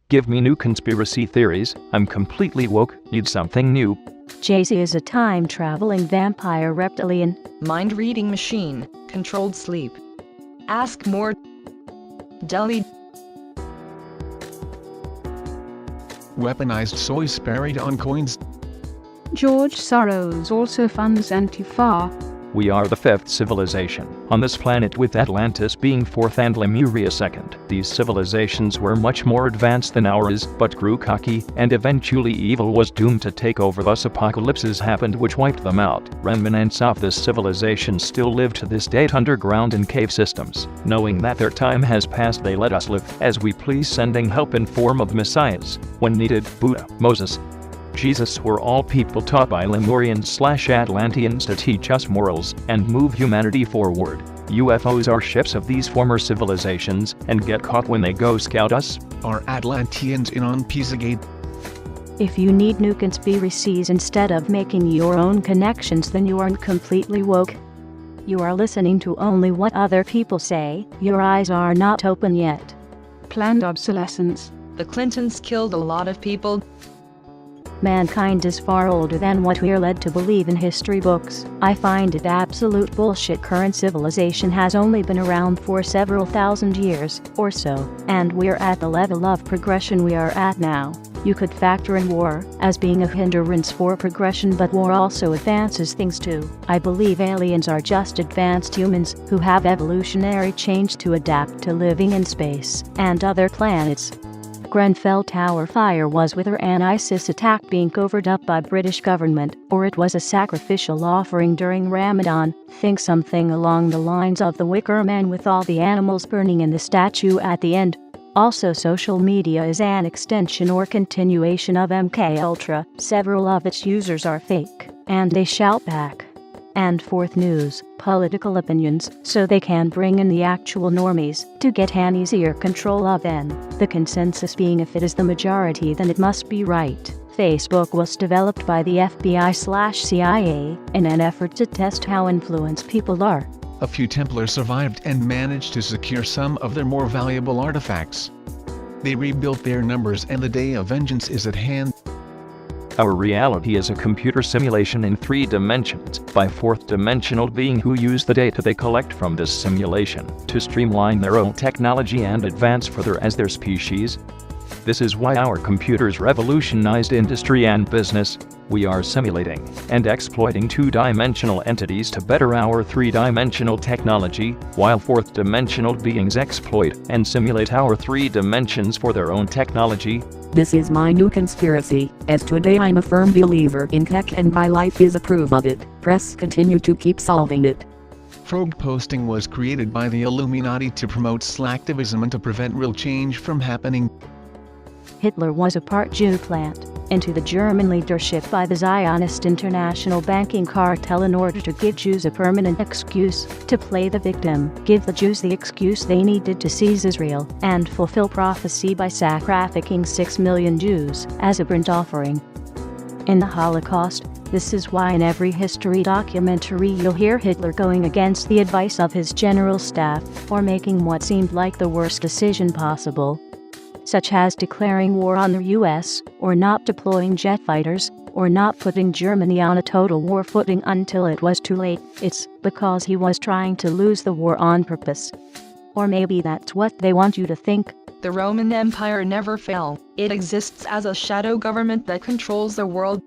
Give me new conspiracy theories. I'm completely woke. Need something new. Jay-Z is a time-traveling vampire reptilian. Mind-reading machine. Controlled sleep. Ask more. Delhi. Weaponized soy buried on coins. George Soros also funds Antifa. We are the fifth civilization on this planet, with Atlantis being fourth and Lemuria second. These civilizations were much more advanced than ours, but grew cocky, and eventually evil was doomed to take over. Thus apocalypses happened which wiped them out. Remnants of this civilization still live to this date underground in cave systems. Knowing that their time has passed, they let us live as we please, sending help in form of messiahs. When needed, Buddha, Moses, Jesus were all people taught by Lemurians/Atlanteans to teach us morals and move humanity forward. UFOs are ships of these former civilizations and get caught when they go scout us. Are Atlanteans in on Pizzagate? If you need new conspiracies instead of making your own connections, then you aren't completely woke. You are listening to only what other people say. Your eyes are not open yet. Planned obsolescence. The Clintons killed a lot of people. Mankind is far older than what we're led to believe in history books. I find it absolute bullshit. Current civilization has only been around for several thousand years or so, and we're at the level of progression we are at now. You could factor in war as being a hindrance for progression, but war also advances things too. I believe aliens are just advanced humans who have evolutionary change to adapt to living in space and other planets. Grenfell Tower fire was whether an ISIS attack being covered up by British government, or it was a sacrificial offering during Ramadan. Think something along the lines of the Wicker Man with all the animals burning in the statue at the end. Also, social media is an extension or continuation of MKUltra. Several of its users are fake, and they shout back and forth news, political opinions, so they can bring in the actual normies to get an easier control of them. The consensus being, if it is the majority, then it must be right. Facebook was developed by the FBI/CIA in an effort to test how influenced people are. A few Templars survived and managed to secure some of their more valuable artifacts. They rebuilt their numbers, and the day of vengeance is at hand. Our reality is a computer simulation in 3 dimensions by fourth-dimensional being who use the data they collect from this simulation to streamline their own technology and advance further as their species. This is why our computers revolutionized industry and business. We are simulating and exploiting 2-dimensional entities to better our 3-dimensional technology, while fourth-dimensional beings exploit and simulate our 3 dimensions for their own technology. This is my new conspiracy, as today I'm a firm believer in tech and my life is a proof of it. Press continue to keep solving it. Frog posting was created by the Illuminati to promote slacktivism and to prevent real change from happening. Hitler was a part Jew plant into the German leadership by the Zionist international banking cartel in order to give Jews a permanent excuse to play the victim, give the Jews the excuse they needed to seize Israel, and fulfill prophecy by sacrificing 6 million Jews as a burnt offering. In the Holocaust, this is why in every history documentary you'll hear Hitler going against the advice of his general staff, or making what seemed like the worst decision possible, such as declaring war on the US, or not deploying jet fighters, or not putting Germany on a total war footing until it was too late. It's because he was trying to lose the war on purpose. Or maybe that's what they want you to think. The Roman Empire never fell. It exists as a shadow government that controls the world.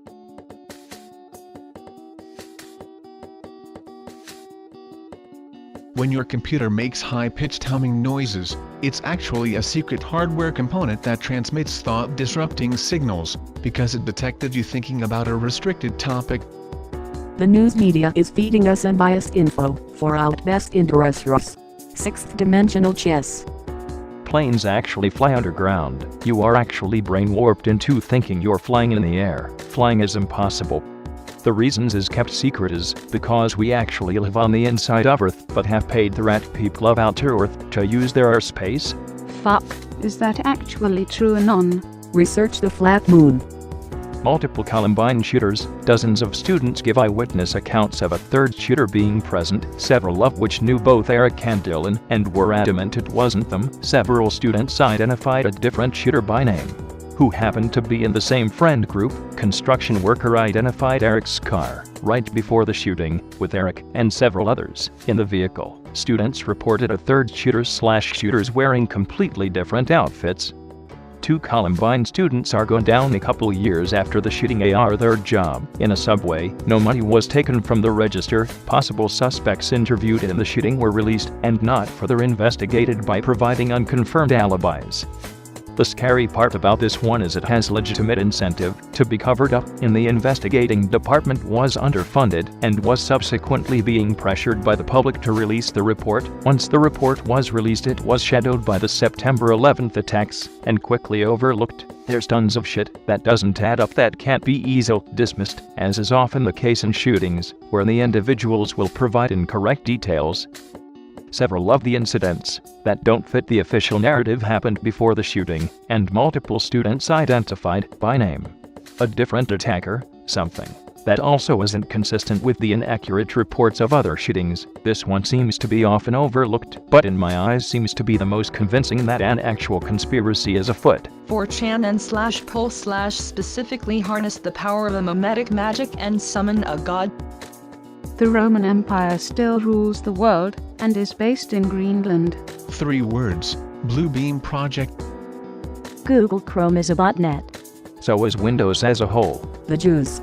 When your computer makes high-pitched humming noises, it's actually a secret hardware component that transmits thought-disrupting signals, because it detected you thinking about a restricted topic. The news media is feeding us unbiased info for our best interests. 6th-dimensional chess. Planes actually fly underground. You are actually brain-warped into thinking you're flying in the air. Flying is impossible. The reasons is kept secret is because we actually live on the inside of Earth but have paid the rat people of outer Earth to use their airspace. Fuck. Is that actually true, Anon? Research the flat moon. multiple Columbine shooters, dozens of students give eyewitness accounts of a third shooter being present, several of which knew both Eric and Dylan and were adamant it wasn't them. Several students identified a different shooter by name, who happened to be in the same friend group. Construction worker identified Eric's car right before the shooting, with Eric and several others in the vehicle. Students reported a third shooter/shooters wearing completely different outfits. 2 Columbine students are gunned down a couple years after the shooting. Their job in a subway. No money was taken from the register. Possible suspects interviewed in the shooting were released and not further investigated by providing unconfirmed alibis. The scary part about this one is it has legitimate incentive to be covered up. The investigating department was underfunded and was subsequently being pressured by the public to release the report. Once the report was released, it was shadowed by the September 11th attacks and quickly overlooked. There's tons of shit that doesn't add up that can't be easily dismissed, as is often the case in shootings, where the individuals will provide incorrect details. Several of the incidents that don't fit the official narrative happened before the shooting, and multiple students identified by name a different attacker, something that also isn't consistent with the inaccurate reports of other shootings. This one seems to be often overlooked, but in my eyes seems to be the most convincing that an actual conspiracy is afoot. 4chan and /poll/ specifically harness the power of a memetic magic and summon a god. The Roman Empire still rules the world and is based in Greenland. 3 words. Blue Beam Project. Google Chrome is a botnet. So is Windows as a whole. The Jews.